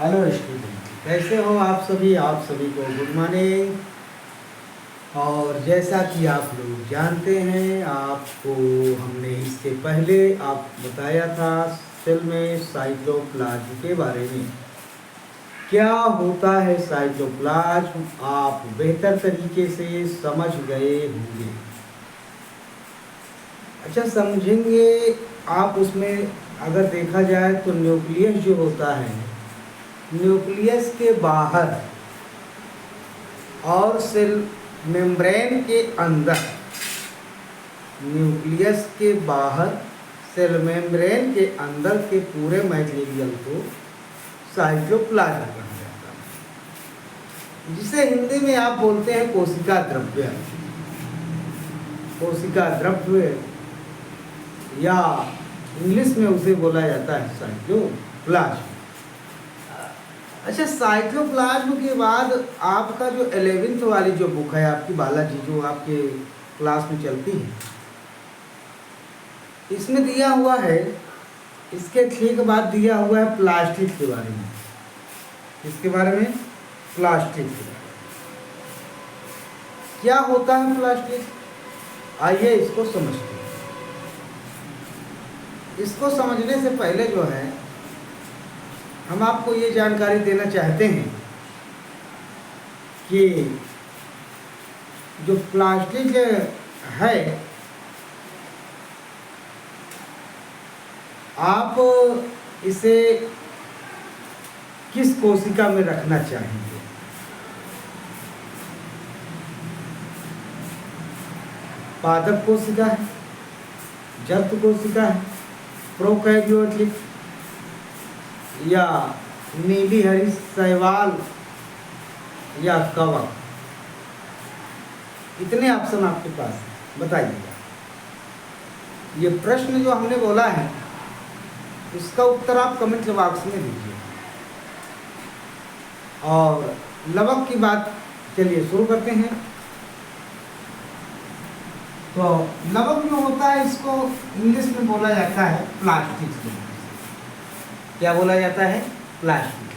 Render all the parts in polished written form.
Hello student, कैसे हो आप सभी। आप सभी को गुड मॉर्निंग। और जैसा कि आप लोग जानते हैं, आपको हमने इससे पहले आप बताया था सेल में साइटोप्लाज्म के बारे में। क्या होता है साइटोप्लाज्म, आप बेहतर तरीके से समझ गए होंगे। अच्छा, समझेंगे आप। उसमें अगर देखा जाए तो न्यूक्लियस जो होता है, न्यूक्लियस के बाहर और सेल मेम्ब्रेन के अंदर, न्यूक्लियस के बाहर सेल मेम्ब्रेन के अंदर के पूरे मटेरियल को साइटोप्लाज्म कहा जाता है, जिसे हिंदी में आप बोलते हैं कोशिका द्रव्य। कोशिका द्रव्य या इंग्लिश में उसे बोला जाता है साइटोप्लाज्म। अच्छा, साइटोप्लाज्म के बाद आपका जो 11th वाली जो बुक है आपकी बालाजी, जो आपके क्लास में चलती है, इसमें दिया हुआ है, इसके ठीक बाद दिया हुआ है प्लास्टिक के बारे में। इसके बारे में प्लास्टिक के बारे में क्या होता है प्लास्टिक, आइए इसको समझते हैं। इसको समझने से पहले जो है, हम आपको ये जानकारी देना चाहते हैं कि जो प्लास्टिक है, आप इसे किस कोशिका में रखना चाहेंगे। पादप कोशिका है, जब्त कोशिका है, प्रोकैरियोटिक या नीली हरी शैवाल या कवक। इतने ऑप्शन आपके पास है, बताइएगा। ये प्रश्न जो हमने बोला है, इसका उत्तर आप कमेंट बॉक्स में दीजिए। और लवक की बात चलिए शुरू करते हैं। तो लवक जो होता है, इसको इंग्लिश में बोला जाता है प्लास्टिक। क्या बोला जाता है? प्लास्टिक।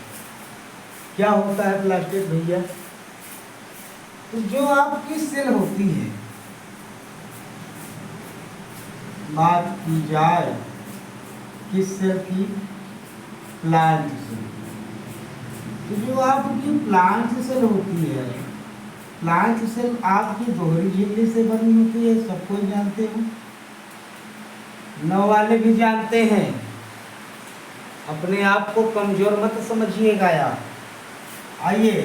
क्या होता है प्लास्टिक भैया? तो जो आपकी सेल होती है, बात की जाए किस सेल की? Plant cell. तो जो आपकी प्लांट सेल होती है, प्लांट सेल आपकी दोहरी झिल्ली से बनी होती है, सब कोई जानते हो, नौ वाले भी जानते हैं। अपने आप को कमजोर मत समझिएगा यार। आइए,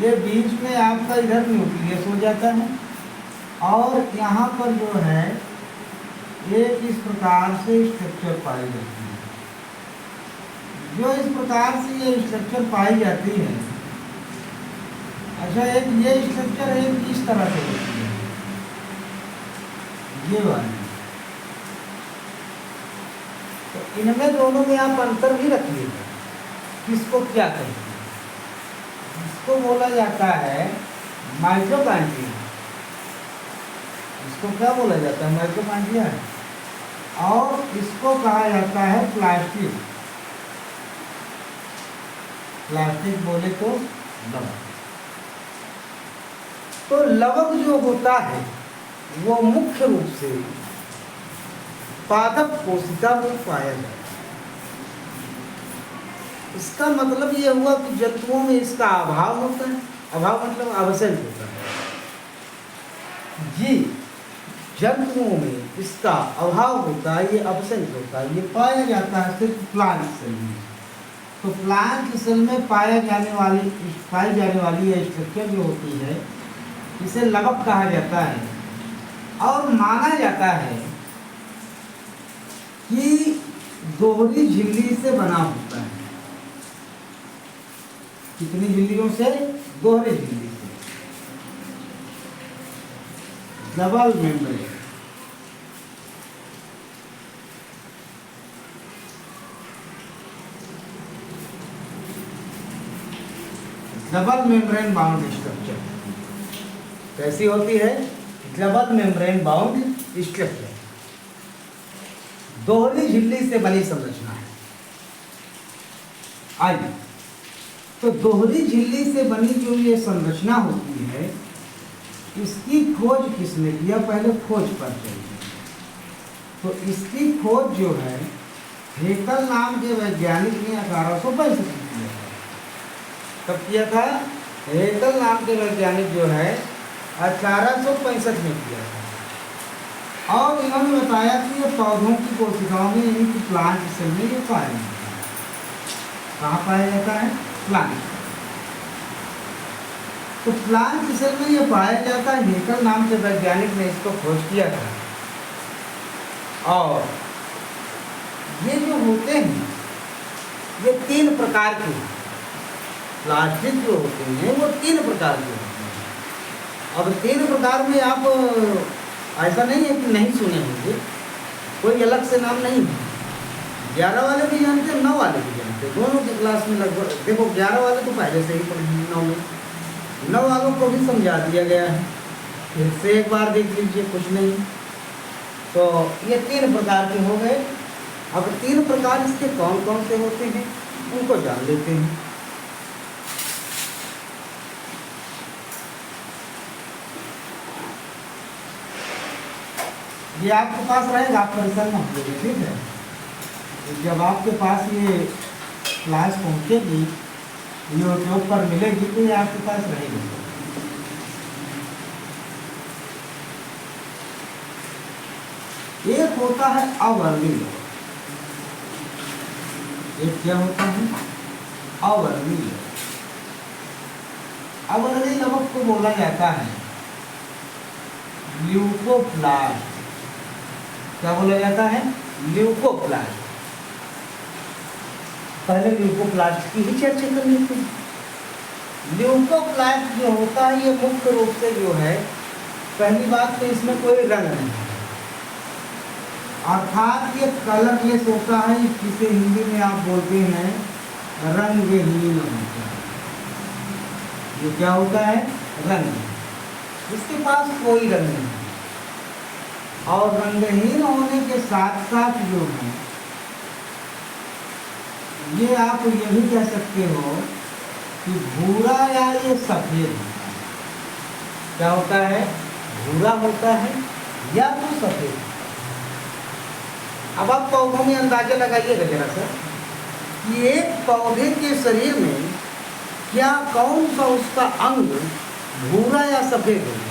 ये बीच में आपका इधर न्यूक्लियस हो जाता है, और यहाँ पर जो है एक इस प्रकार से स्ट्रक्चर पाई जाती है। जो इस प्रकार से ये स्ट्रक्चर पाई जाती है, अच्छा, एक ये स्ट्रक्चर एक इस तरह से होती है, ये वाली। तो इनमें दोनों में आप अंतर भी रखिएगा, किसको क्या कहते हैं। इसको बोला जाता है माइटोकॉन्ड्रिया। इसको क्या बोला जाता है? माइटोकॉन्ड्रिया। और इसको कहा जाता है प्लास्टिक। प्लास्टिक बोले तो लवक। तो लवक जो होता है वो मुख्य रूप से पादप कोशिका में पाया जाता है। इसका मतलब ये हुआ कि जंतुओं में इसका अभाव होता है। अभाव मतलब एब्सेंट होता है जी। जंतुओं में इसका अभाव होता है, ये एब्सेंट होता है। ये पाया जाता है सिर्फ प्लांट सेल में। तो प्लांट सेल में पाई जाने वाली ये स्ट्रक्चर जो होती है, इसे लवक कहा जाता है। और माना जाता है कि दोहरी झिल्ली से बना होता है। कितनी झिल्लियों से? दोहरी झिल्ली से, double membrane. Double membrane bound structure कैसी होती है? डबल मेम्ब्रेन बाउंड स्ट्रक्चर, दोहरी झिल्ली से बनी संरचना है। आइए, तो दोहरी झिल्ली से बनी जो ये संरचना होती है, इसकी खोज किसने किया? पहले खोज पर चलिए। तो इसकी खोज जो है हेकल नाम के वैज्ञानिक ने 1865 में किया था। कब किया था? हेकल नाम के वैज्ञानिक जो है 1865 में किया था। और इन्होंने बताया कि ये पौधों की कोशिकाओं में, यानी कि प्लांट सेल में ये पाया जाता है। कहाँ पाया जाता है? प्लांट। तो प्लांट सेल में ये पाया जाता है। हेकल नाम के वैज्ञानिक ने इसको खोज किया था। और ये जो होते हैं ये 3 प्रकार के प्लास्टिक जो होते हैं वो 3 प्रकार के होते हैं। अब 3 प्रकार में आप ऐसा नहीं है कि नहीं सुने होंगे, कोई अलग से नाम नहीं है। 11 वाले भी जानते हैं, 9 वाले भी जानते हैं, दोनों की क्लास में लगभग। देखो 11 वाले तो पहले से ही पढ़े हैं, 9 में 9 वालों को भी समझा दिया गया है। फिर से एक बार देख लीजिए, कुछ नहीं। तो ये 3 प्रकार के हो गए। अब 3 प्रकार इसके कौन कौन से होते हैं उनको जान लेते हैं। ये आपके पास रहेगा, आप परेशान मत होइए, ठीक है। तो जब आपके पास ये क्लास पहुंचेगी, यूट्यूब पर मिलेगी, तो ये आपके पास रहेगी। एक होता है अवर्णी लवक। एक क्या होता है? अवर्णी लवक। अवर्णी लवक को बोला जाता है ल्यूकोप्लास्ट। क्या बोला जाता है? ल्यूकोप्लास्ट। पहले ल्यूकोप्लास्ट की ही चर्चा कर लेते हैं। ल्यूकोप्लास्ट जो होता है ये मुख्य रूप से जो है, पहली बात तो इसमें कोई रंग नहीं है, अर्थात ये कलरलेस होता है, जिसे हिंदी में आप बोलते हैं रंगहीन होता है। ये क्या होता है? रंग। इसके पास कोई रंग नहीं। और रंगहीन होने के साथ साथ जो है, ये आप ये भी कह सकते हो कि भूरा या ये सफेद होता है। क्या होता है? भूरा होता है या तो सफेद। अब आप पौधों में अंदाजा लगाइएगा जरा सा कि एक पौधे के शरीर में क्या कौन सा उसका अंग भूरा या सफेद होगा।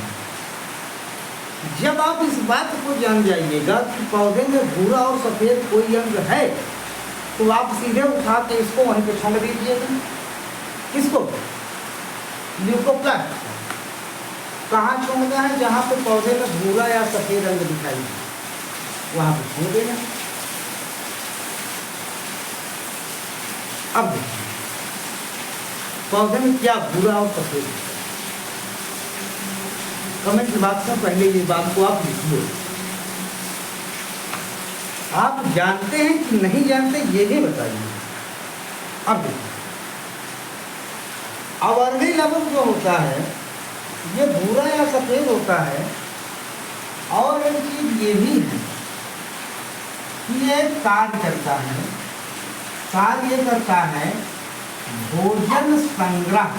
जब आप इस बात को जान जाइएगा कि पौधे में भूरा और सफेद कोई अंग है, तो आप सीधे उठा के इसको वहीं पे छोड़ दीजिएगा। किसको? ल्यूकोप्लास्ट। कहाँ छोड़ना है? जहाँ पे पौधे में भूरा या सफेद अंग दिखाई दे, वहां पे छोड़ देना। अब देखिए पौधे में क्या भूरा और सफेद। कमेंट बॉक्स में पहले ये बात को आप लिखिए। आप जानते हैं कि नहीं जानते ये भी बताइए। अब देखिए अवर्णी लवक जो होता है ये भूरा या सफेद होता है। और एक चीज ये भी है कि ये कार्य करता है, कार्य ये करता है भोजन संग्रह।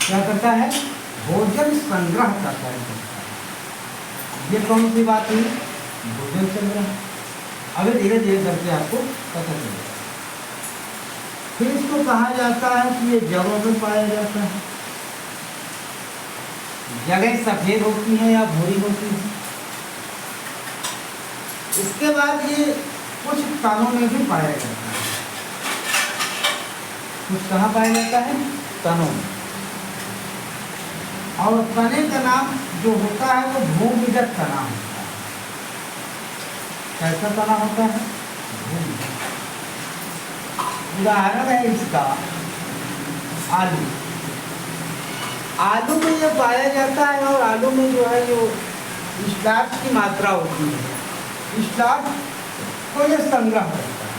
क्या करता है? भोजन संग्रह का कार्य करता है। ये कौन सी बात हुई? भोजन संग्रह। अभी धीरे धीरे करके आपको पता चलेगा। फिर इसको कहा जाता है कि ये जड़ों में पाया जाता है। जड़ें सफेद होती हैं या भूरी होती हैं। इसके बाद ये कुछ तनों में भी पाया जाता है। कुछ कहाँ पाया जाता है? तनों में। और तने का नाम जो होता है वो भूमिगत तना होता है। कैसा तना होता है? भूमिगत। उदाहरण है इसका आलू। आलू में ये पाया जाता है और आलू में जो है जो स्टार्च की मात्रा होती है, स्टार्च को ये संग्रह करता है।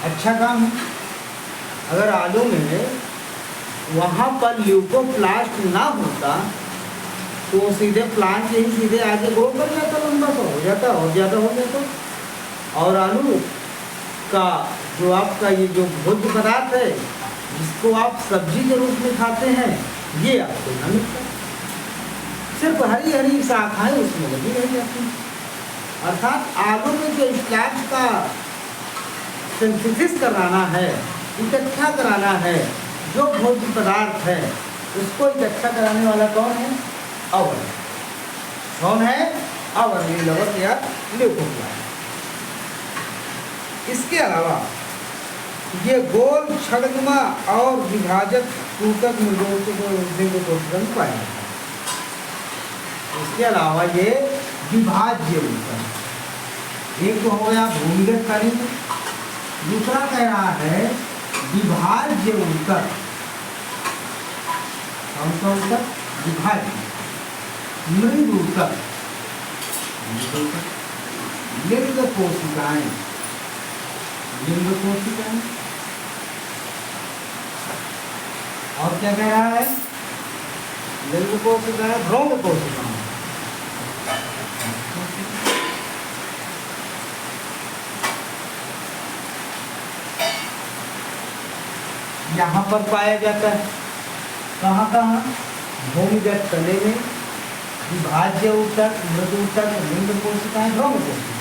अच्छा काम है। अगर आलू में वहाँ पर ल्यूकोप्लास्ट ना होता तो वो सीधे प्लांट यही सीधे आगे ग्रो कर जाता, लंबा सा हो जाता और ज़्यादा हो जाता। और आलू का जो आपका ये जो भोज्य पदार्थ है जिसको आप सब्जी के रूप में खाते हैं, ये आपको न मिलता। सिर्फ हरी हरी शाखाएं उसमें लगी रह जाती हैं। अर्थात आलू में जो स्टार्च का सिंथेसिस कराना है, इकट्ठा कराना है, जो भोज्य पदार्थ है उसको इकट्ठा कराने वाला कौन है? अवर। कौन है? अवर, लीलवर या ल्यूकोप्लास्ट। इसके अलावा ये गोल छड़नुमा और विभाजक सूतक लिंग कोशिका में पाया जाता है। इसके अलावा ये विभाज्य ऊतक, एक तो हो गया भूमिगत कलिंग, दूसरा कह रहा है विभाज्य ऊतक। कौन सा ऊतक? विभाज्य। मृद ऊतक, लिंग कोशिकाएं, लिंग कोशिकाएं। और क्या कह रहा है? लिंग कोशिकाएं, भ्रूण कोशिकाएं। यहाँ पर पाया जाता है। कहाँ कहाँ? भूमिगत तले में, विभाज्य ऊतक, मृद ऊतक, लिंग कोशिकाएं, भ्रूण कोशिकाएं।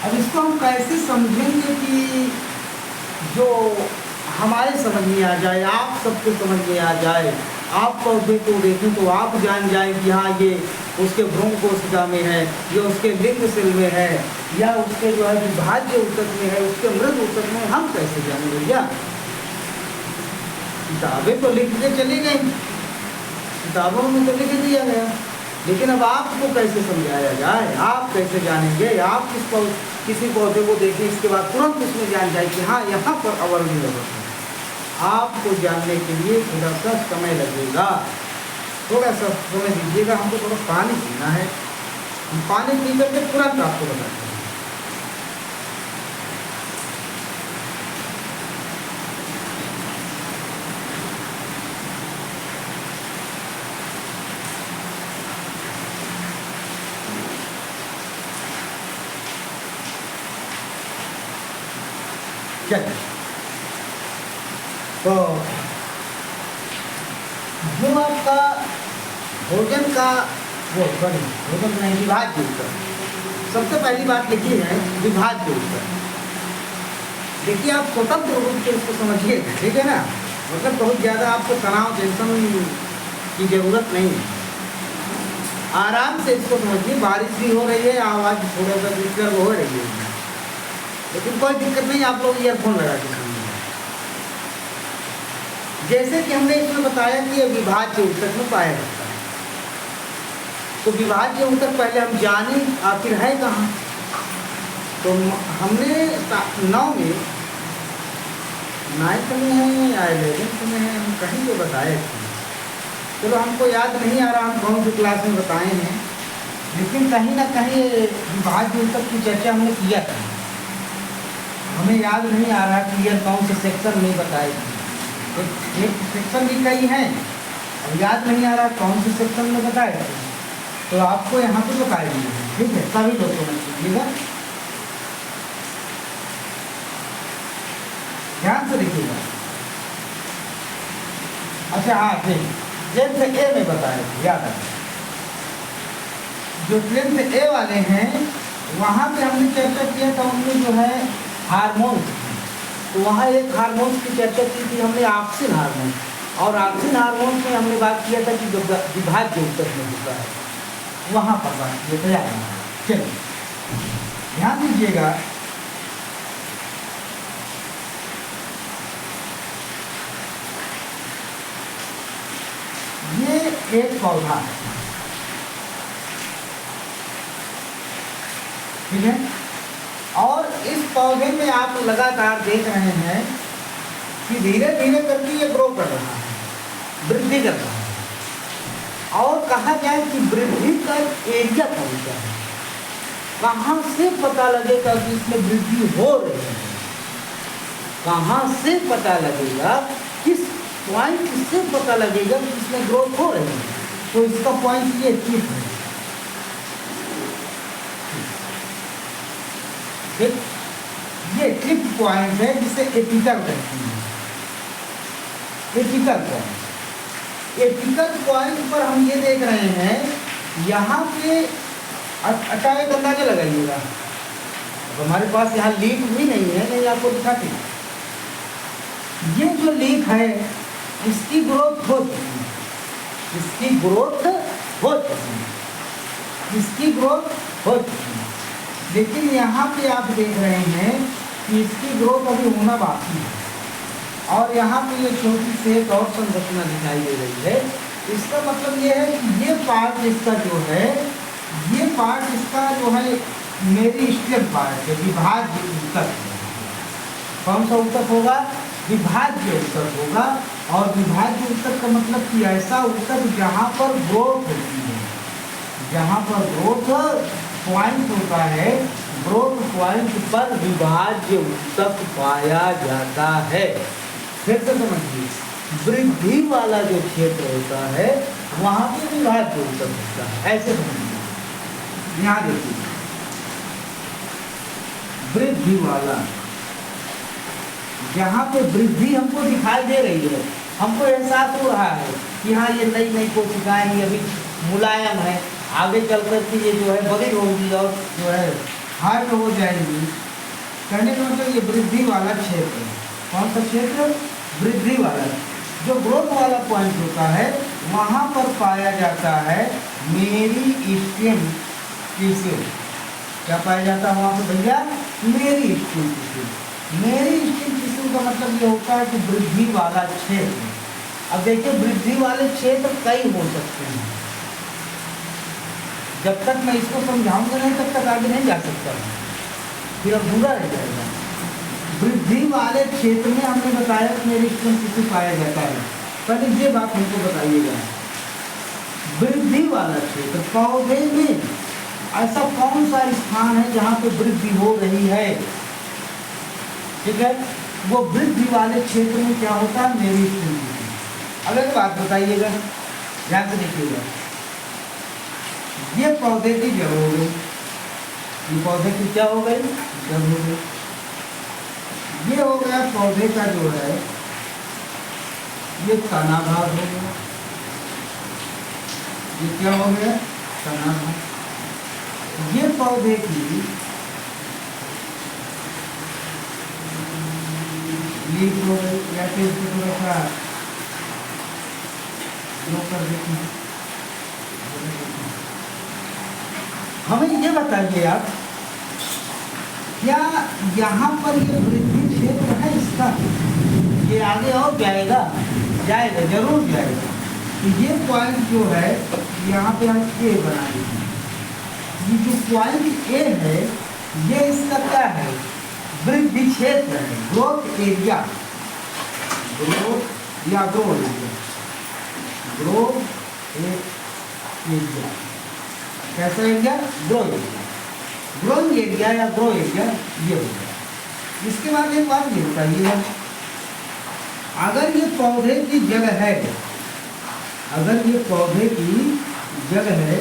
अब इसको हम कैसे समझेंगे कि जो हमारे समझ में आ जाए, आप सबको समझ में आ जाए, आप पौधे को देखें तो आप जान जाए कि हाँ ये उसके भ्रूण कोशिका में है, या उसके लिंग सेल में है, या उसके जो है विभाज्य ऊतक में है, उसके मृद ऊतक में। हम कैसे जाने भैया? किताबें तो लिख के चली गई, किताबों में तो लिख दिया गया, लेकिन अब आपको कैसे समझाया जाए? आप कैसे जानेंगे? आप किसी पौधे को देखें, इसके बाद तुरंत उसमें जान जाए कि हाँ यहाँ पर अवर्ण लगा है। आपको जानने के लिए थोड़ा सा समय लगेगा, थोड़ा सा समय दीजिएगा। हमको थोड़ा पानी पीना है, हम पानी पी करके तुरंत आपको बताते हैं। चलिए, तो जो आपका भोजन का वो भोजन नहीं, विभाज्य ऊतक। सबसे पहली बात लिखी है विभाज्य ऊतक। देखिए, आप स्वतंत्र रूप से इसको समझिए, ठीक है ना? मतलब बहुत ज़्यादा आपको तनाव, टेंशन की जरूरत नहीं है। आराम से इसको समझिए। बारिश भी हो रही है, आवाज़ थोड़ा सा डिस्टर्ब हो रही है, लेकिन कोई दिक्कत नहीं, आप लोग ईयरफोन लगा के सुनिए। जैसे कि हमने इसमें बताया कि ये विभाज्य ऊतक में पाया जाता है, तो विभाज्य ऊतक पहले हम जाने आखिर है कहाँ। तो हमने 9 में, 9th में है या 11th में है, हम कहीं तो बताए थे। चलो हमको याद नहीं आ रहा हम कौन सी क्लास में बताए हैं, लेकिन कहीं ना कहीं विभाज्य ऊतक की चर्चा हमने किया था। हमें याद नहीं आ रहा कि यह कौन से सेक्शन में बताए थे। एक सेक्शन भी कई हैं, अब याद नहीं आ रहा कौन से सेक्शन में बताए थे, तो आपको यहाँ पे बताए दिए हैं, ठीक है? सभी लोग समझ लीजिएगा, ध्यान से देखिएगा। अच्छा हाँ, ठीक, 10th A में बताए थे, याद है। जो 10th A वाले हैं वहाँ पे हमने चर्चा किया था, उनमें जो है हार्मोन्स, तो वहाँ एक हार्मोन्स की चर्चा की थी हमने, ऑक्सिन हार्मोन। और ऑक्सिन हार्मोन्स में हमने बात किया था कि जो विभाज्य ऊतक में होता है, वहाँ पर बात किया था, याद है। चलिए ध्यान दीजिएगा। ये एक पौधा है, ठीक है? और इस पौधे में आप लगातार देख रहे हैं कि धीरे धीरे करके ये ग्रो कर रहा है, वृद्धि कर रहा है। और कहा जाए कि वृद्धि का एरिया कौन सा है, कहाँ से पता लगेगा कि इसमें वृद्धि हो रही है? कहाँ से पता लगेगा, किस पॉइंट से पता लगेगा कि इसमें ग्रोथ हो रही है? तो इसका पॉइंट ये टिप है। ठीक, ये टिप पॉइंट है जिसे एपिकल कहते हैं। एपिकल पॉइंट, एपिकल पॉइंट पर हम ये देख रहे हैं यहाँ पे अच्छा एक अंदाजा लगाइएगा। हमारे पास यहाँ लीक भी नहीं है, नहीं आपको दिखाती। ये जो लीक है इसकी ग्रोथ हो चुकी है, इसकी ग्रोथ हो चुकी है, इसकी ग्रोथ हो चुकी है। लेकिन यहाँ पे आप देख रहे हैं कि इसकी ग्रोथ अभी होना बाकी है। और यहाँ पे ये छोटी सी एक और संरचना दिखाई दे रही है। इसका मतलब ये है कि ये पार्ट इसका जो है, ये पार्ट इसका जो है मेरिस्टेम पार्ट है, विभाज्य ऊतक। कौन सा ऊतक होगा? विभाज्य ऊतक होगा। और विभाज्य ऊतक का मतलब कि ऐसा ऊतक जहाँ पर ग्रोथ होती है, जहाँ पर ग्रोथ पॉइंट होता है, ग्रोथ पॉइंट पर विभाज्य ऊतक पाया जाता है। फिर से समझिए, वृद्धि वाला जो क्षेत्र होता है वहाँ पे विभाज्य ऊतक होता है। ऐसे समझिए, यहाँ देखिए वृद्धि वाला, जहाँ पे वृद्धि हमको दिखाई दे रही है, हमको एहसास हो रहा है कि हाँ ये नई नई कोशिकाएं अभी मुलायम है, आगे चल कर के ये जो है बड़ी होगी और जो है हार्ड हो जाएंगी। कहने का मतलब ये वृद्धि वाला क्षेत्र है। कौन सा क्षेत्र? वृद्धि वाला। जो ग्रोथ वाला पॉइंट होता है वहाँ पर पाया जाता है मेरिस्टेम टिश्यू। क्या पाया जाता है वहाँ पर भैया? Meristem tissue. मेरिस्टेम टिश्यू का मतलब ये होता है कि वृद्धि वाला क्षेत्र। अब देखिए वृद्धि वाले क्षेत्र कई हो सकते हैं। जब तक मैं इसको समझाऊंगा नहीं तब तक आगे नहीं जा सकता, फिर अधूरा रह जाएगा। वृद्धि वाले क्षेत्र में हमने बताया कि मेरिस्टेम टिश्यू पाया जाता है। पहले ये बात हमको बताइएगा, वृद्धि वाला क्षेत्र पौधे में ऐसा कौन सा स्थान है जहाँ पे वृद्धि हो रही है? ठीक है, वो वृद्धि वाले क्षेत्र में क्या होता है? Meristem tissue. अब एक बात बताइएगा, ध्यान से देखिएगा, ये पौधे की जड़ हो गई, ये पौधे की क्या हो गई? जड़ हो गई। ये हो गया पौधे का जो है ये तना भाग हो गया। ये क्या हो गया? तना भाग। ये पौधे की लीफ हो गई, या फिर इसको थोड़ा सा लो कर देते हैं। हमें ये बताइए आप, क्या यहाँ पर ये वृद्धि क्षेत्र है इसका? ये आगे और जाएगा? जाएगा, जरूर जाएगा। तो ये पॉइंट जो है यहाँ पे हम ए बना देंगे। ये जो पॉइंट ए है ये इसका क्या है? वृद्धि क्षेत्र है, ग्रोथ एरिया। ग्रोथ या ग्रो एरिया, ग्रोथ एरिया कैसा area? Grow area. Growing area या ग्रो एरिया ये हो गया। इसके बाद एक बात ये बताइएगा, अगर ये पौधे की जड़ है, अगर ये पौधे की जड़ है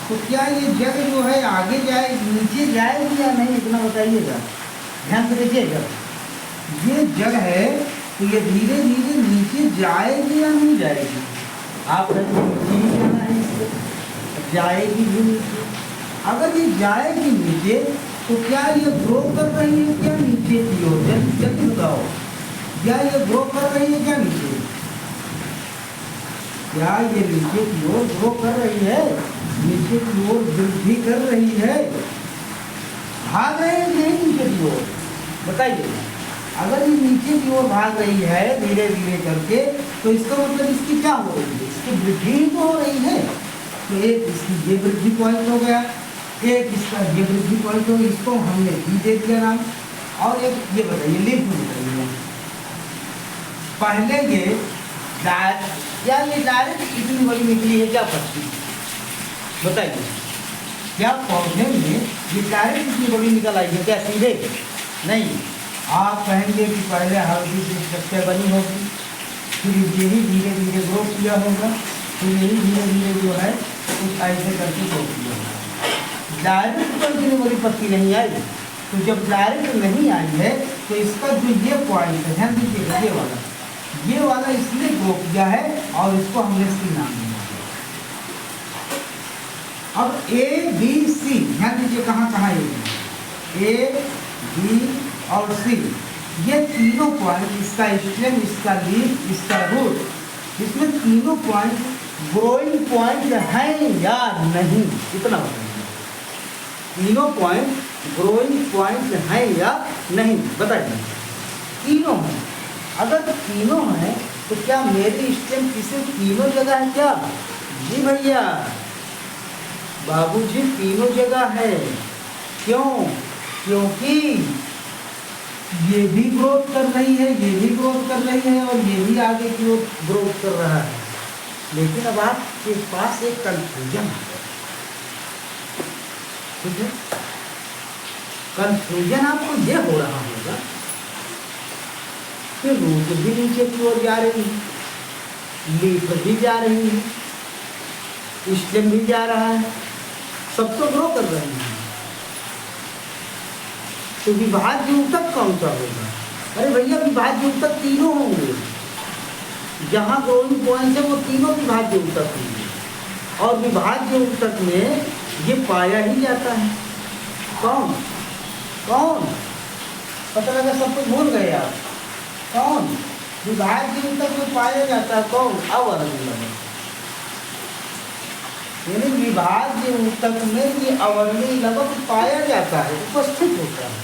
तो क्या ये जड़ जो है आगे जाएगी, नीचे जाएगी या नहीं? इतना बताइएगा, ध्यान से देखिएगा। ये जड़ है तो ये धीरे धीरे नीचे जाएगी या नहीं जाएगी? आप नीचे ही जाना है इसको, जाएगी भी नीचे। अगर ये जाएगी नीचे तो क्या ये ग्रो कर रही है क्या नीचे की ओर? जल्दी जल्दी बताओ, क्या ये ग्रो कर रही है क्या नीचे? क्या ये नीचे की ओर ग्रो कर रही है? नीचे की ओर वृद्धि कर रही है? भाग रहे हैं नहीं नीचे की ओर? बताइए। अगर ये नीचे की ओर भाग रही है धीरे धीरे करके तो इसका मतलब इसकी क्या हो रही है? इसकी वृद्धि ही तो हो रही है। तो एक इसकी ये वृद्धि पॉइंट हो गया, एक इसका ये वृद्धि पॉइंट हो गया, इसको हमने भी दे दिया नाम। और एक ये बताइए, लीफ में बताइए, पहले ये या ये डायरेक्ट इतनी बड़ी निकली है क्या पत्ती? बताइए, क्या पौधे में ये डायरेक्ट इतनी बड़ी निकल आई है क्या सीधे? नहीं, आप कहेंगे कि पहले हल्दी से स्ट्रक्चर बनी होगी, फिर यही धीरे धीरे ग्रो किया होगा। तो यही धीरे धीरे जो है कुछ ऐसे करके तोड़ दिया। डायरेक्ट कंटिन्यूअली पत्ती नहीं आई, तो जब डायरेक्ट नहीं आई है तो इसका जो ये पॉइंट है, ध्यान दीजिएगा, ये वाला इसने ग्रो किया है और इसको हमने सी नाम दिया। अब ए बी सी, ध्यान दीजिए कहाँ कहाँ ए बी और सी, ये तीनों पॉइंट, इसका स्टेम, इसका लीफ, इसका रूट, इसमें तीनों पॉइंट ग्रोइंग पॉइंट हैं या नहीं, इतना बताइए। तीनों पॉइंट ग्रोइंग पॉइंट हैं या नहीं बताइए। तीनों हैं। अगर तीनों हैं तो क्या मेरी स्टेम किसी तीनों जगह है क्या? जी भैया, बाबूजी तीनों जगह है। क्यों? क्योंकि ये भी ग्रोथ कर रही है, ये भी ग्रोथ कर रही है और ये भी आगे की ओर ग्रोथ कर रहा है। लेकिन अब आपके पास एक कंफ्यूजन है, ठीक है? कंफ्यूजन आपको ये हो रहा होगा कि रूट भी नीचे की ओर जा रही है, लीफ भी जा रही है, स्टेम भी जा रहा है, सब तो ग्रो कर रहे हैं, तो विभाज्य ऊतक कौन सा होगा? अरे भैया, विभाज्य ऊतक तीनों होंगे। जहाँ ग्रोइंग पॉइंट है वो तीनों विभाज्य ऊतक होंगे, और विभाज्य ऊतक में ये पाया ही जाता है। कौन कौन? पता लगा सब कुछ भूल गए आप। कौन? विभाज्य ऊतक में पाया जाता है। कौन? अवर्णी लवक। यानी विभाज्य ऊतक में ये अवर्णी लवक पाया जाता है, उपस्थित होता है।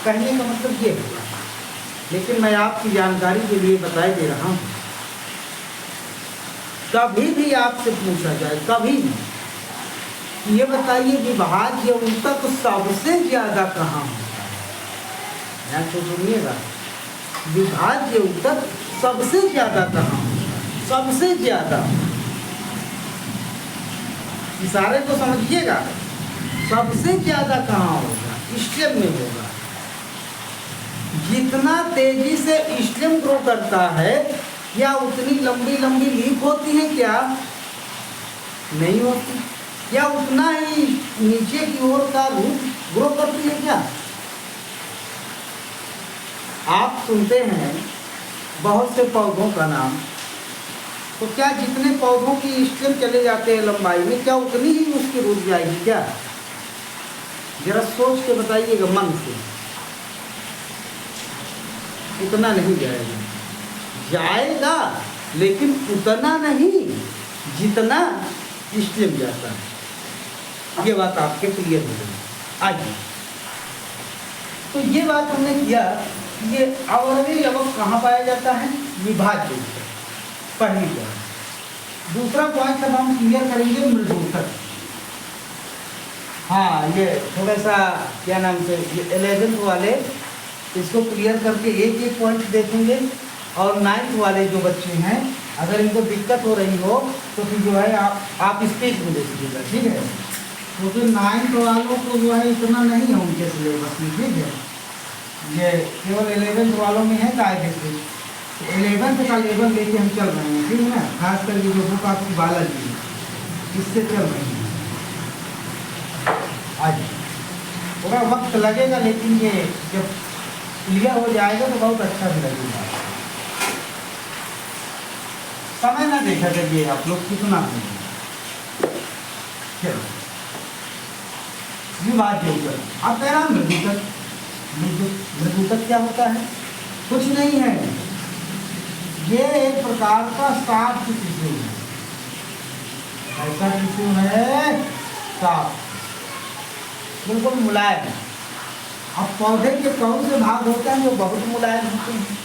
कहने का मतलब ये है, लेकिन मैं आपकी जानकारी के लिए बताए दे रहा हूँ। कभी भी आपसे पूछा जाए, कभी भी, ये बताइए विभाज्य ऊतक सबसे ज्यादा कहाँ होता है? ध्यान से सुनिएगा, विभाज्य ऊतक सबसे ज्यादा कहाँ होता है? सबसे ज्यादा, इशारे को समझिएगा, सबसे ज्यादा कहाँ होगा? स्टेम में होगा। जितना तेजी से स्टेम ग्रो करता है, क्या उतनी लंबी लंबी लीफ होती है? क्या नहीं होती? क्या उतना ही नीचे की ओर का रूट ग्रो करती है? क्या आप सुनते हैं बहुत से पौधों का नाम, तो क्या जितने पौधों की स्टेम चले जाते हैं लंबाई में, क्या उतनी ही उसकी रूट जाएगी? क्या जरा सोच के बताइएगा मन से। उतना नहीं जाएगा, जाएगा लेकिन उतना नहीं जितना स्टेम जाता है। ये बात आपके क्लियर हो गई। आइए, तो ये बात हमने किया, ये अवर्णी लवक कहाँ पाया जाता है? विभाज्य ऊतक, पहली बात। दूसरा पॉइंट अब हम क्लियर करेंगे, मृदूतक। हाँ, ये थोड़ा सा क्या नाम से, ये 11th वाले इसको क्लियर करके एक एक पॉइंट देखेंगे, और 9th वाले जो बच्चे हैं अगर इनको दिक्कत हो रही हो तो फिर जो है आप स्पीच में देखिएगा, ठीक है? क्योंकि तो 9th वालों को जो है इतना नहीं है उनके सिलेबस में, ठीक है? ये केवल 11th वालों में है कायदे से। 11th का लेवल लेके हम चल रहे हैं, ठीक है ना? खास करके जो बुक आपकी बालाजी है, इससे चल रहे हैं। आज थोड़ा वक्त लगेगा, लेकिन ये जब क्लियर हो जाएगा तो बहुत अच्छा भी लगेगा। समय ना देखा करिए आप लोग कितना है। चलो, विभाज्य ऊतक। अब कह रहा मृदूतक। मृदूतक क्या होता है? कुछ नहीं है, ये एक प्रकार का सॉफ्ट टिश्यू है। ऐसा टिश्यू है, सॉफ्ट, बिल्कुल मुलायम। अब पौधे के कौन से भाग होते हैं जो बहुत मुलायम होते हैं?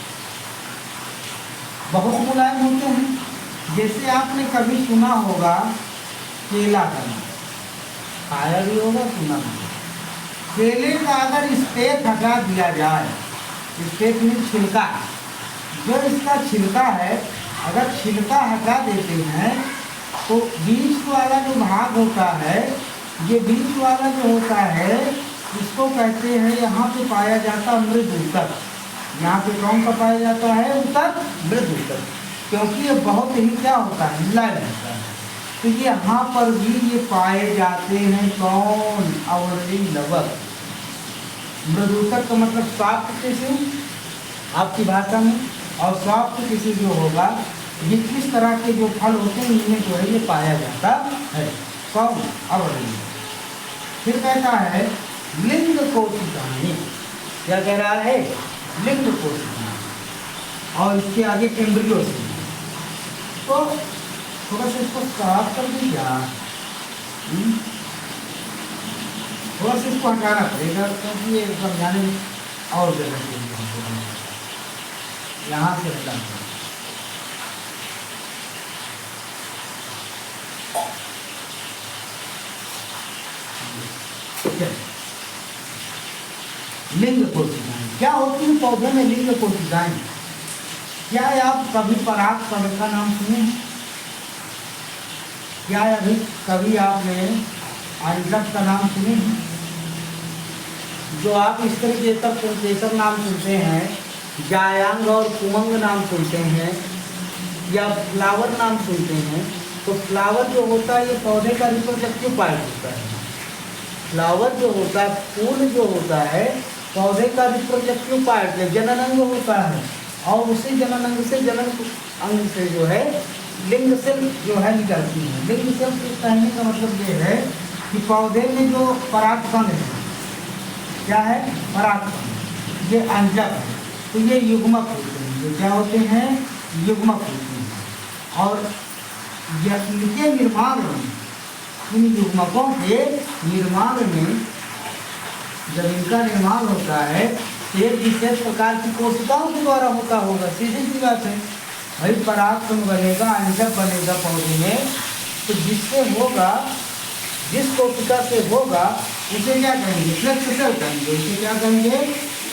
बहुत मुलायम होते हैं। जैसे आपने कभी सुना होगा केला का नाम, खाया भी होगा, सुना भी होगा। केले का अगर स्टेक हटा दिया जाए, स्टेक में छिलका, जो इसका छिलका है, अगर छिलका हटा देते हैं तो बीच वाला जो भाग होता है, ये बीच वाला जो होता है, इसको कहते हैं, यहाँ पे पाया जाता मृदूतक। यहाँ पे कौन सा पाया जाता है? ऊतक, मृदूतक। क्योंकि ये बहुत ही क्या होता है, लाइव होता है। तो ये यहाँ पर भी ये पाए जाते हैं कौन, अवरली लवक। मृदुतक का मतलब सॉफ्ट टिश्यू आपकी भाषा में, और सॉफ्ट टिश्यू जो होगा ये किस तरह के जो फल होते हैं इनमें जो है ये पाया जाता है कौन, अवरली। फिर कहता है लिंग कोशिकाएं, क्या कह रहा है, लिंग कोशिकाएं, और इसके आगे एम्ब्रियो से। तो थोड़ा सा इसको साफ कर दीजिए, थोड़ा सा इसको हटाना पड़ेगा क्योंकि ये समझाने में और जगह के लिए यहाँ से हटा लिंग कोशिकाएं क्या होती है पौधे में, लिंग कोशिकाएं। क्या आप कभी पराग कवक का नाम सुने हैं? क्या अभी कभी आपने अंडक का नाम सुने हैं? जो आप स्त्रीकेसर नाम सुनते हैं, जायांग और कुमंग नाम सुनते हैं, या फ्लावर नाम सुनते हैं, तो फ्लावर जो होता है ये पौधे का रिप्रोडक्टिव पार्ट होता है। फ्लावर जो होता है, फूल जो होता है, पौधे का रिप्रोडक्टिव पार्ट है, जनन अंग होता है, और उसी जनन अंग से जो है लिंग सेल जो है निकलती है। लिंग सेल के कहने का मतलब ये है कि पौधे में जो परागकण है, क्या है, परागकण, ये अंजक है, तो ये युग्मक होते हैं। ये क्या होते हैं, युग्मक होते हैं। और इनके निर्माण में, इन युग्मकों के निर्माण में जब इनका निर्माण होता है एक विशेष प्रकार की कोशिकाओं के द्वारा होता होगा। सीधी सी बात है भाई, परागकण बनेगा, अंडक बनेगा पौधे में, तो जिससे होगा, जिस कोशिका से होगा उसे क्या कहेंगे, सेक्स सेल कहेंगे। उसे क्या कहेंगे,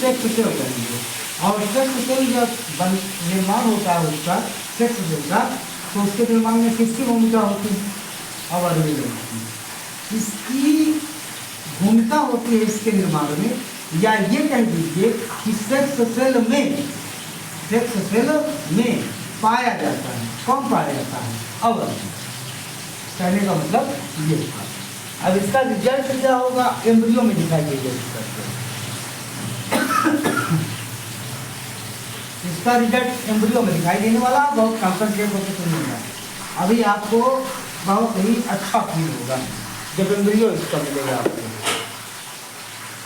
सेक्स सेल कहेंगे। और सेक्स सेल जब निर्माण होता है उसका, सेक्स सेल का, तो उसके निर्माण में किसकी भूमिका होती है, अवरली होती है। इसकी भूमिका होती है इसके निर्माण में, या ये कह दीजिए कि सेक्स सेल में पाया जाता है। कौन पाया जाता है, अवरली। कहने का मतलब ये। अब इसका रिजल्ट क्या होगा, एम्ब्रियो में दिखाई देगा। इसका रिजल्ट एम्ब्रियो में दिखाई देने वाला, बहुत कंसंट्रेट होकर सुनिएगा। अभी आपको बहुत ही अच्छा फील होगा जब एम्ब्रियो इसका मिलेगा आपको।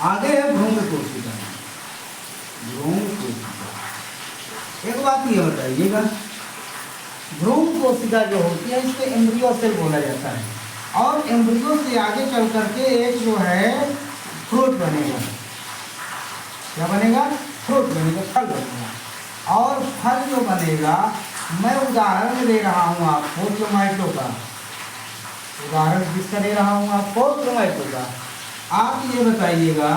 आगे है भ्रूण कोशिका। भ्रूण कोशिका, एक बात ये बताइएगा, भ्रूण कोशिका जो होती है इसको एम्ब्रियो सेल बोला जाता है, और एम्ब्रियो से आगे चल करके एक जो है फ्रूट बनेगा। क्या बनेगा, फ्रूट बनेगा, फल बनेगा। और फल जो बनेगा, मैं उदाहरण दे रहा हूँ आपको टोमेटो का, उदाहरण किसका दे रहा हूँ आपको, टोमेटो का। आप ये बताइएगा,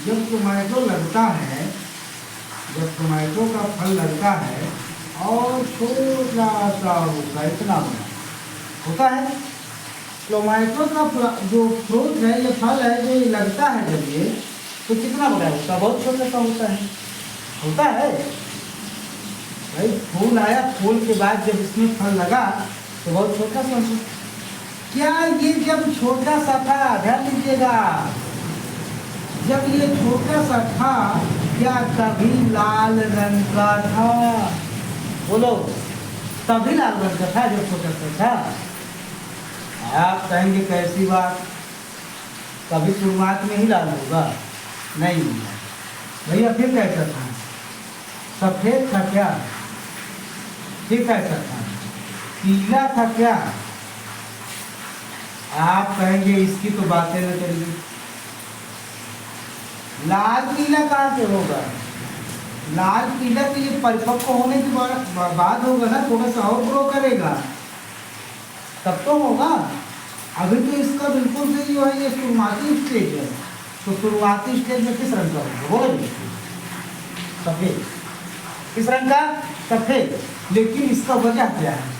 जब टोमेटो लगता है, जब टोमेटो का फल लगता है और छोटा सा होता है, इतना बड़ा होता है, टोमेटो का जो फ्रूट है, ये फल है, जो लगता है जब ये, तो कितना बड़ा होता है, बहुत छोटा सा होता है भाई। फूल आया, फूल के बाद जब इसमें फल लगा तो बहुत छोटा सा होता। क्या ये जब छोटा सा था, ध्यान दीजिएगा, जब ये छोटा सा था, क्या कभी लाल रंग का था, बोलो, तभी लाल रंग का था जब छोटा सा था। आप कहेंगे कैसी बात, कभी शुरुआत में ही लाल होगा, नहीं भैया। फिर कैसा था, सफेद था क्या, फिर कैसा था, पीला था क्या। आप कहेंगे इसकी तो बातें न करिए, लाल पीला कहाँ से होगा, लाल पीला तो ये परिपक्व होने के बाद होगा ना, थोड़ा सा और ग्रो करेगा तब तो होगा। अभी तो इसका बिल्कुल से जो है ये शुरुआती स्टेज है, तो शुरुआती स्टेज में किस रंग का होगा, वो सफेद। किस रंग का, सफेद। लेकिन इसका वजह क्या है,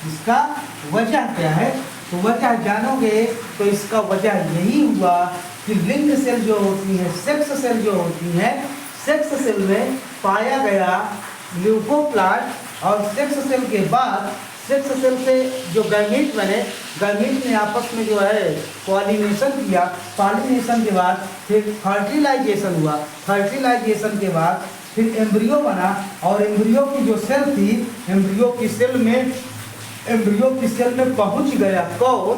इसका वजह क्या है, तो वजह जानोगे तो इसका वजह यही हुआ कि लिंग सेल जो होती है, सेक्स सेल जो होती है, सेक्स सेल में पाया गया ल्यूकोप्लास्ट और सेक्स सेल के बाद सेक्स सेल से जो गैमीट बने, गैमीट ने आपस में जो है पॉलिनेशन किया, पॉलिनेशन के बाद फिर फर्टिलाइजेशन हुआ, फर्टिलाइजेशन के बाद फिर एम्ब्रियो बना, और एम्ब्रियो की जो सेल थी, एम्ब्रियो की सेल में पहुंच गया कौन,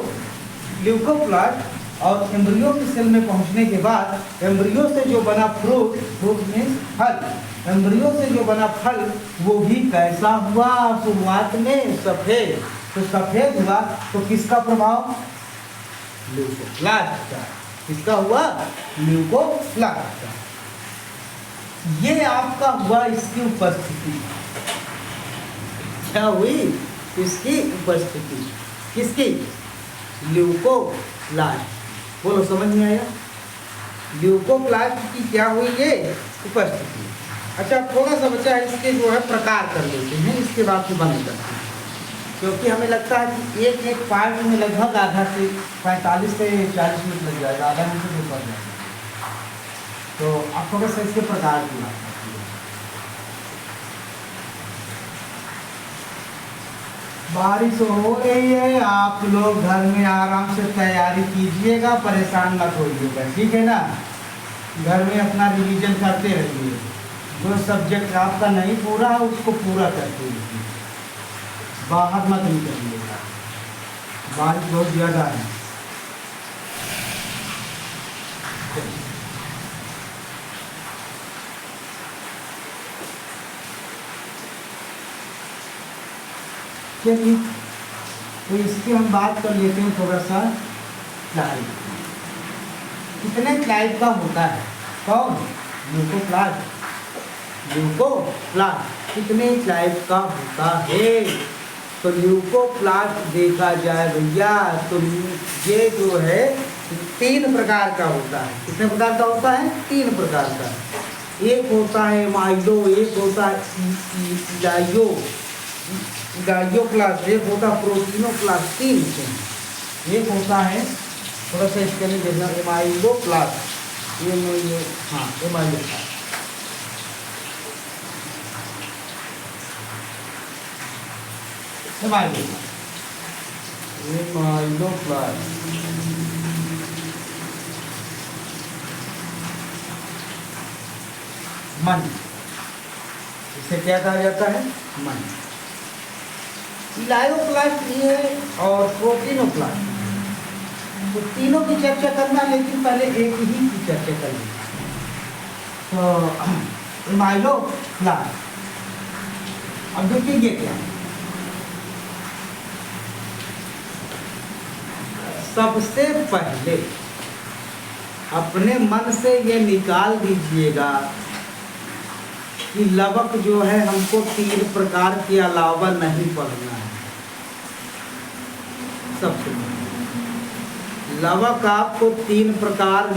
ल्यूकोप्लास्ट, और एम्ब्रियो की सेल में पहुंचने के बाद एम्ब्रियो से जो बना फ्रूट, फ्रूट मीन्स फल, एम्ब्रियो से जो बना फल वो भी कैसा हुआ, शुरुआत में सफेद, तो सफेद हुआ तो किसका प्रभाव, ल्यूकोप्लास्ट का, किसका हुआ, ल्यूकोप्लास्ट का। ये आपका हुआ इसकी उपस्थिति, क्या हुई, इसकी उपस्थिति, किसकी, ल्यूकोप्लास्ट, बोलो समझ में आया, ल्यूकोप्लास्ट की क्या हुई ये उपस्थिति। अच्छा थोड़ा सा बच्चा इसके जो है प्रकार कर लेते हैं, इसके बाद फिर बंद करते हैं, क्योंकि हमें लगता है कि एक एक पार्ट में लगभग आधा से 45 से 40 मिनट लग जाएगा, आधा मिनट से ऊपर जाएगा, तो आप थोड़ा सा इसके प्रकार की बात करते हैं। बारिश हो रही है, आप लोग घर में आराम से तैयारी कीजिएगा, परेशान मत होइएगा, ठीक है ना, घर में अपना रिवीजन करते रहिए, जो सब्जेक्ट आपका नहीं पूरा है उसको पूरा करते रहिए, बाहर मत निकलिएगा, बारिश बहुत ज़्यादा है। चलिए तो इसकी हम बात कर लेते हैं थोड़ा सा, टाइप कितने टाइप का होता है, कौन, ल्यूकोप्लास्ट, ल्यूकोप्लास्ट कितने टाइप का होता है, तो ल्यूकोप्लास्ट देखा जाए भैया तो ये जो है 3 प्रकार का होता है, कितने प्रकार का होता है, 3 प्रकार का, एक होता है माइलो, एक होता है गाइयोप्लास्ट, एक होता प्रोटीनोप्लास्ट, 3 होते हैं, एक होता है थोड़ा सा इसके लिए देखना एमाइलोप्लास्ट, ये हाँ एमाइलोप्लास्ट, मन, इसे क्या कहा जाता है, मन। इलायोप्लास्ट ये और प्रोटीनोप्लास्ट, तो तीनों की चर्चा करना, लेकिन पहले एक ही की चर्चा करनी। तो इमाइलोप्लास्ट, अब देखिए ये क्या है, सबसे पहले अपने मन से ये निकाल दीजिएगा कि लवक जो है हमको 3 प्रकार के अलावा नहीं पढ़ना है। सबसे लवक आपको 3 प्रकार,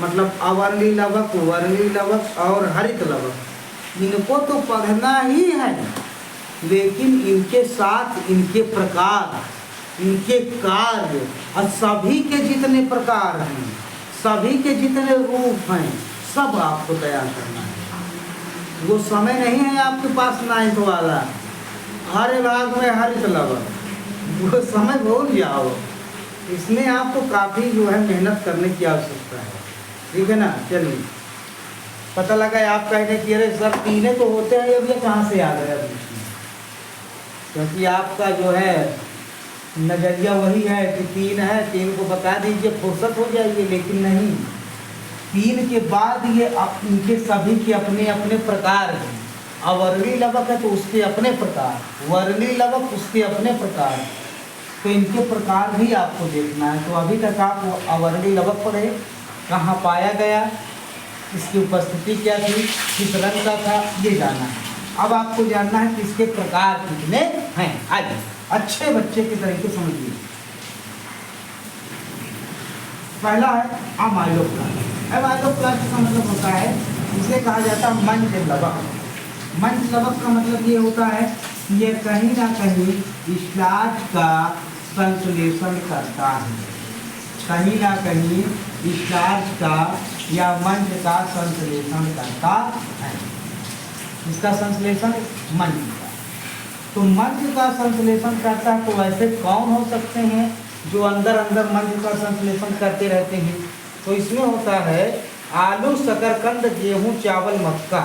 मतलब अवर्णी लवक, वर्णी लवक और हरित लवक, इनको तो पढ़ना ही है, लेकिन इनके साथ इनके प्रकार, इनके कार्य और सभी के जितने प्रकार हैं, सभी के जितने रूप हैं, सब आपको तैयार करना है। वो समय नहीं है आपके पास 9th वाला, हर भाग में हरित लवक, वो समय भूल जाओ, इसमें आपको काफ़ी जो है मेहनत करने की आवश्यकता है, ठीक है ना। चलिए पता लगा आप कहने की अरे सर 3 तो होते हैं, ये कहाँ से आ गया बीच में, क्योंकि आपका जो है नज़रिया वही है कि 3 है, 3 को बता दीजिए फुर्सत हो जाएगी, लेकिन नहीं, 3 के बाद ये इनके सभी के अपने अपने प्रकार हैं। अवर्णी लवक है तो उसके अपने प्रकार, वर्णी लवक उसके अपने प्रकार, तो इनके प्रकार भी आपको देखना है। तो अभी तक आप अवर्णी लवक पढ़े, कहाँ पाया गया, इसकी उपस्थिति क्या थी, किस रंग का था, ये जाना है। अब आपको जानना है कि इसके प्रकार कितने हैं। आइए अच्छे बच्चे की तरीके समझिए। पहला है अमाइलोप्लास्ट। अमाइलोप्लास्ट का मतलब होता है, इसे कहा जाता है मंच लवक। मंच लवक का मतलब ये होता है कि ये कहीं ना कहीं स्टार्च का संश्लेषण करता है, कहीं ना कहीं स्टार्च का या मंच का संश्लेषण करता है। इसका संश्लेषण मंच का, तो मध्य का संश्लेषण करता है, तो वैसे कौन हो सकते हैं जो अंदर अंदर मध्य का संश्लेषण करते रहते हैं? तो इसमें होता है आलू, शकरकंद, गेहूं, चावल, मक्का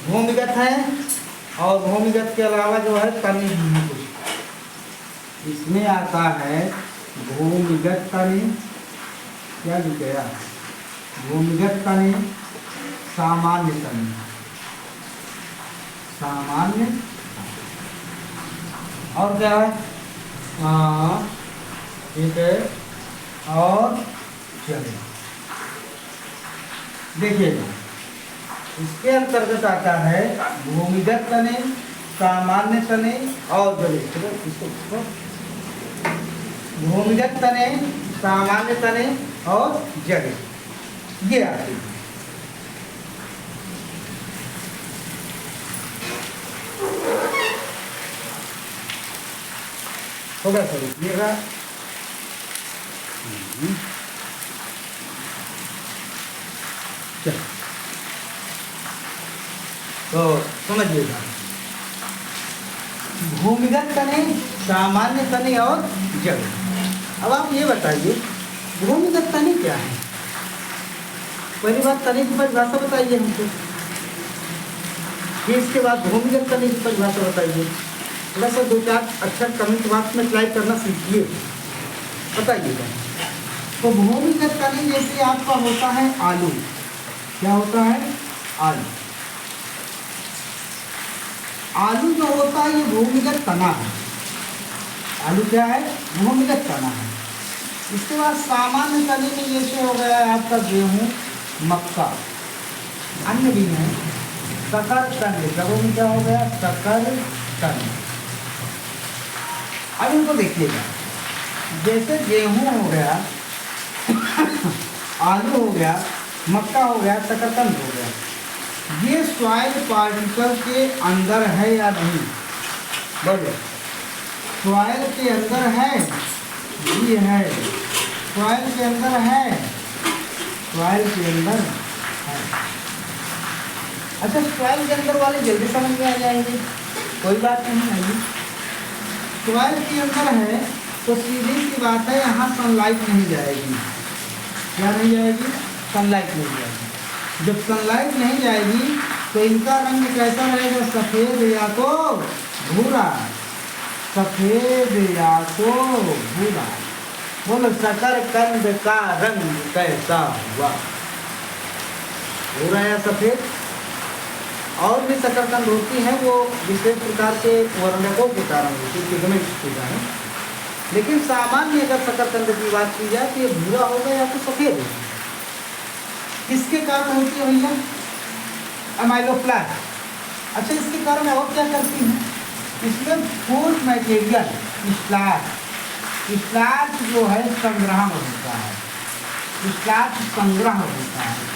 भूमिगत है, और भूमिगत के अलावा जो है तनी भी है कुछ। इसमें आता है भूमिगत तनी, क्या लिख गया, भूमिगत तनी, सामान्य तनी, सामान्य, और क्या है, ठीक है, और चलिए देखिएगा, इसके अंतर्गत आता है भूमिगत तने, सामान्य तने और जड़े। भूमिगत तने, सामान्य तने और जड़े, ये आते हैं। थोड़ा सा रुकिएगा। चलो तो समझिएगा, भूमिगत तने, सामान्य तने और जड़। अब आप ये बताइए भूमिगत तने क्या है? पहली बात तने की परिभाषा बताइए हमको, फिर इसके बाद भूमिगत तने की परिभाषा बताइए। थोड़ा सा 2-4 अक्षर कमेंट बॉक्स में टाइप करना सीखिए, बताइएगा। तो भूमिगत तने जैसे आपका होता है आलू, क्या होता है, आलू। आलू जो होता है ये भूमिगत तना है, आलू क्या है, भूमिगत तना है। इसके बाद सामान्य तने में जैसे हो गया है आपका गेहूं, मक्का, अन्य भी है, शकरकंद, जगहों में क्या हो गया, शकरकंद। अब इनको देखिएगा, जैसे गेहूं हो गया, आलू हो गया, मक्का हो गया, शकरकंद हो गया, ये सॉइल पार्टिकल के अंदर है या नहीं? बोलो, सॉइल के अंदर है, ये है, सॉइल के अंदर है, सॉइल के अंदर है। अच्छा, सॉइल के अंदर वाले जल्दी समझ में आ जाएंगे, कोई बात नहीं आएगी। सॉइल के अंदर है तो सीधी सी बात है, यहाँ सनलाइट नहीं जाएगी। क्या नहीं जाएगी? सनलाइट नहीं जाएगी। जब सनलाइट नहीं जाएगी तो इनका रंग कैसा रहेगा, सफ़ेद या तो भूरा, सफ़ेद या तो भूरा। बोलो, शकरकंद का रंग कैसा हुआ, भूरा या सफ़ेद? और भी शकरकंद होती हैं, वो विशेष प्रकार के वर्णकों के कारण होती है, पिगमेंट्स के कारण। लेकिन सामान्य अगर शकरकंद की बात की जाए तो ये भूरा होगा या तो सफ़ेद होगा। किसके कारण होती है भैया? अमाइलोप्लास्ट। अच्छा, इसके कारण और क्या करती है? इसमें फूड मटेरियल स्टार्च जो है संग्रहण होता है, स्टार्च संग्रह होता है।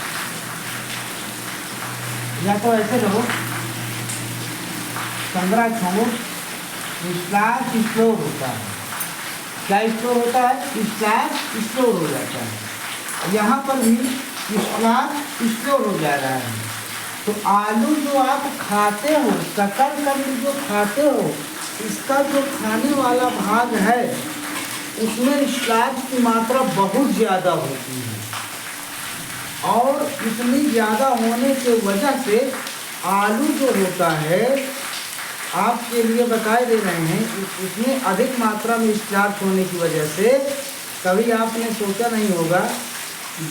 या तो ऐसे रहो, संग्रह छोड़ो, स्टार्च स्टोर होता है। क्या स्टोर होता है? स्टार्च स्टोर हो जाता है। यहाँ पर भी स्टार्च स्टोर हो जा रहा है। तो आलू जो आप खाते हो, शकरकंद जो खाते हो, इसका जो खाने वाला भाग है उसमें स्टार्च की मात्रा बहुत ज़्यादा होती है, और इतनी ज़्यादा होने की वजह से आलू जो होता है, आपके लिए बताए दे रहे हैं, इसमें अधिक मात्रा में स्टार्च होने की वजह से कभी आपने सोचा नहीं होगा,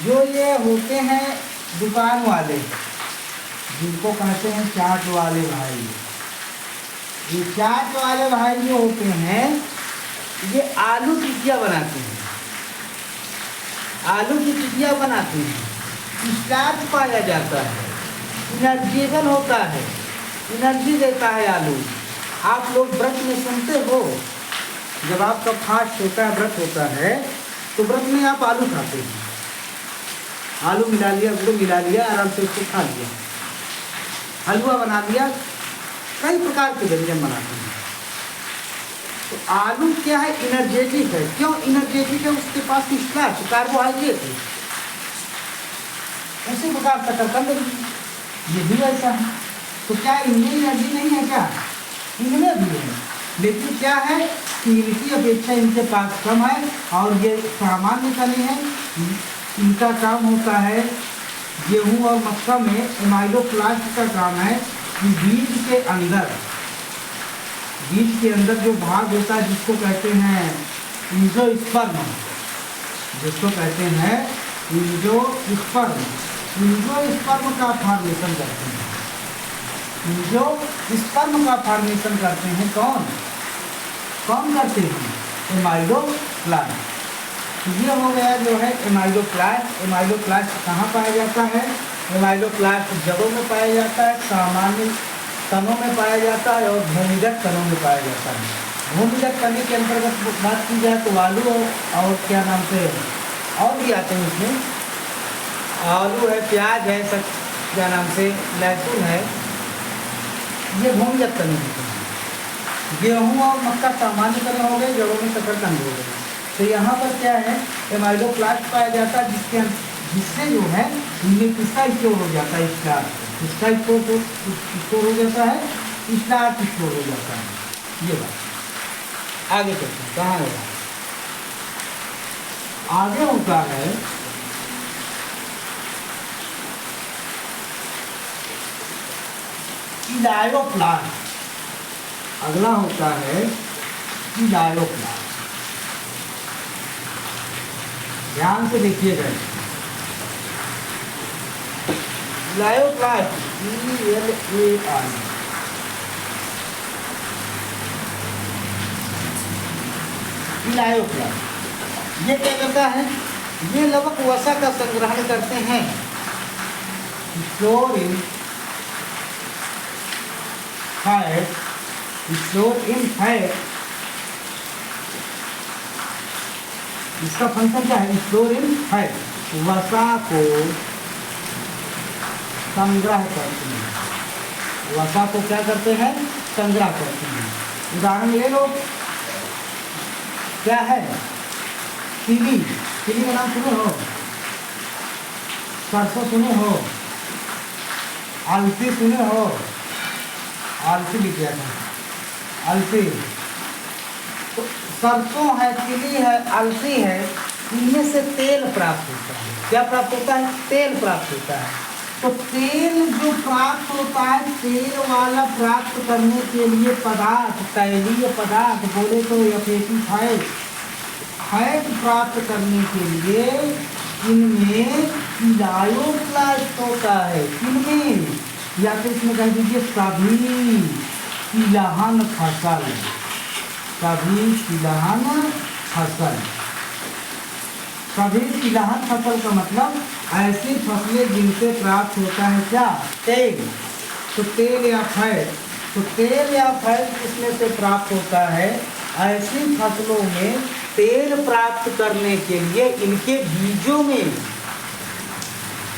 जो ये होते हैं दुकान वाले, जिनको कहते हैं चाट वाले भाई, ये चाट वाले भाई जो होते हैं, ये आलू टिकिया बनाते हैं, आलू की टिकिया बनाते हैं। स्टार्च पाया जाता है, एनर्जेबल होता है, एनर्जी देता है आलू। आप लोग व्रत में सुनते हो, जब आपका फास्ट होता है, व्रत होता है, तो व्रत में आप आलू खाते हैं, आलू मिला लिया, गुड़ मिला लिया, आराम से उसको खा लिया, हलवा बना लिया, कई प्रकार के व्यंजन बनाते हैं। तो आलू क्या है? एनर्जेटिक है। क्यों एनर्जेटिक है? उसके पास स्टार्च, कार्बोहाइड्रेट है। उसी प्रकार शकरकंद ये भी ऐसा है। तो क्या इनमें एनर्जी नहीं है क्या? इनमें भी है, लेकिन क्या है कि इनकी अपेक्षा इनके पास कम है और ये सामान्य तने हैं। इनका काम होता है, गेहूं और मक्का में एमाइलोप्लास्ट का काम है कि बीज के अंदर जो भाग होता है जिसको कहते हैं एंजियोस्पर्म, एंजियोस्पर्म का फॉर्मेशन करते हैं। एंजियोस्पर्म का फॉर्मेशन करते हैं कौन करते हैं? एमाइलोप्लास्ट। ये हो गया जो है एमाइलोप्लास्ट। एमाइलोप्लास्ट कहाँ पाया जाता है? एमाइलोप्लास्ट जड़ों में पाया जाता है, सामान्य तनों में पाया जाता है और भूमिगत तनों में पाया जाता है। भूमिगत तने के अंतर्गत बात की जाए तो आलू और क्या नाम से और भी आते हैं इसमें, आलू है, प्याज है, सब क्या नाम से लहसुन है, ये भूमिगत तने होते हैं। गेहूँ और मक्का सामान्य तने हो गए, जड़ों में सकल तने हो गए। तो यहाँ पर क्या है, एमाइलोप्लास्ट पाया जाता है जिससे जो है इनमें किसका स्टोर हो जाता है, इसका स्टोर हो जाता है, स्टार्च स्टोर हो जाता है। ये बात आगे चलते हैं, कहाँ है आगे होता है इलायोप्लास्ट। अगला होता है इलायोप्लास्ट। ध्यान से देखिएगा, इलायोप्लास्ट इलायोप्लास्ट ये क्या करता है? ये लवक वसा का संग्रहण करते हैं, स्टोर इन फैट। इसका फंक्शन क्या है? स्टोर इन फैट, वसा को संग्रह करते हैं। वसा को क्या करते हैं? संग्रह करते हैं। उदाहरण ले लो, क्या है? तिली का नाम सुने हो? सरसों सुने हो? अलसी सुने हो? अलसी लिख दिया था, अलसी। तो सरसों है, तिली है, अलसी है, इनमें से तेल प्राप्त होता है। क्या प्राप्त होता है? तेल प्राप्त होता है। तो तेल जो प्राप्त होता है, तेल वाला प्राप्त करने के लिए पदार्थ, तैलीय पदार्थ बोले तो या फैट प्राप्त करने के लिए इनमें इलायोप्लास्ट होता है। इनमें या तो इसमें कह दीजिए सभी तिलहन फसल का मतलब ऐसी फसलें जिनसे प्राप्त होता है क्या? तेल। तो तेल या फैट किसमें से प्राप्त होता है? ऐसी फसलों में तेल प्राप्त करने के लिए इनके बीजों में,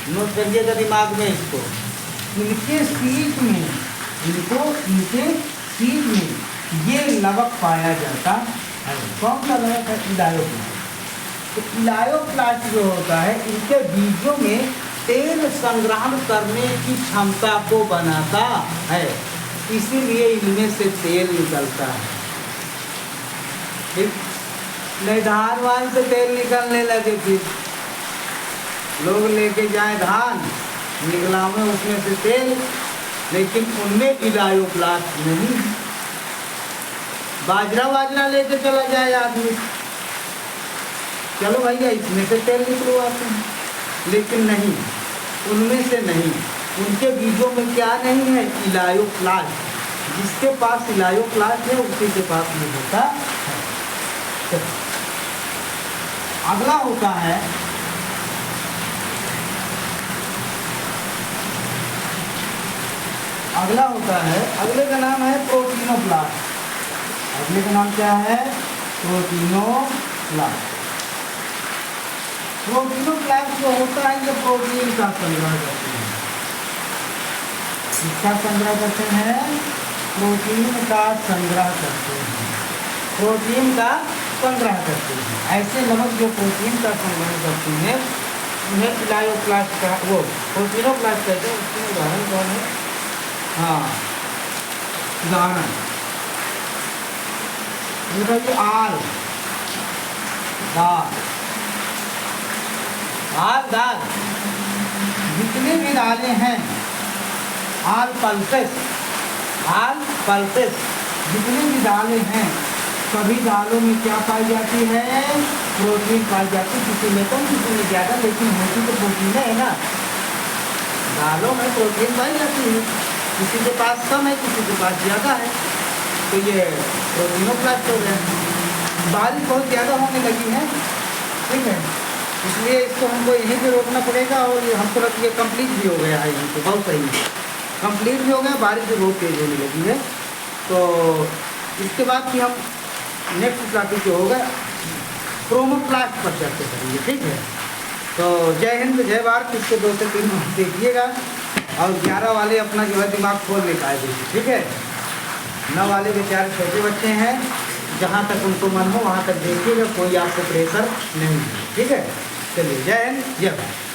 नोट करिएगा दिमाग में इसको, इनके सीड में ये लवक पाया जाता है। कौन सा लवक है? इलायोप्लास्ट। तो इलायोप्लास्ट जो होता है इनके बीजों में तेल संग्रहण करने की क्षमता को बनाता है, इसीलिए इनमें से तेल निकलता है। ठीक, नहीं धान वान से तेल निकलने लगे, फिर लोग लेके जाए धान, निकलावे उसमें से तेल, लेकिन उनमें इलायोप्लास्ट नहीं। बाजरा लेके चला जाए आदमी, चलो भैया इसमें से तेल निकलवाते हैं, लेकिन नहीं, उनमें से नहीं। उनके बीजों में क्या नहीं है? इलायोप्लास्ट। जिसके पास इलायोप्लास्ट है उसी के पास ये होता है। अगला होता है अगले का नाम है प्रोटीनोप्लास्ट। अगले का नाम क्या है? प्रोटीनोप्लास्ट। प्रोटीनोप्लास्ट जो होता है ये प्रोटीन का संग्रह करते हैं। इसका संग्रह करते हैं, प्रोटीन का संग्रह करते हैं। ऐसे नमक जो प्रोटीन का संग्रह करते हैं उन्हें इलायोप्लास्ट का प्रोटीनोप्लास्ट कहते हैं। उसमें उदाहरण कौन है? हाँ, उदाहरण ये भाई आल दाल, आल दाल, जितनी भी दालें हैं, आल पल्सेस, आल पल्सेस, जितनी भी दालें हैं सभी दालों में क्या पाई जाती है? प्रोटीन पाई जाती है। किसी में कम किसी में ज़्यादा, लेकिन होती तो प्रोटीन है ना। दालों में प्रोटीन पाई जाती है, किसी के पास कम है किसी के पास ज़्यादा है, तो ये प्रोटीनोप्लास्ट हो गया। बारिश बहुत ज़्यादा होने लगी है, ठीक है, इसलिए इसको हमको यहीं पे रोकना पड़ेगा। और ये हमको लगता है कंप्लीट भी हो गया है, यहीं पे बहुत सही कंप्लीट भी हो गया। बारिश भी बहुत तेज़ होने लगी है, तो इसके बाद फिर हम नेक्स्ट टॉपिक जो होगा क्रोमोप्लास्ट पर चर्चा करेंगे, ठीक है। तो जय हिंद जय भारत, इसके 2 से 3 देखिएगा, और 11 वाले अपना जो है दिमाग खोल ले पाए, ठीक है। 9 वाले बेचारे छोटे बच्चे हैं, जहाँ तक उनको मन हो वहाँ तक देखिएगा, कोई आपको प्रेशर नहीं है, ठीक है। चलिए जय हिंद जय भारत।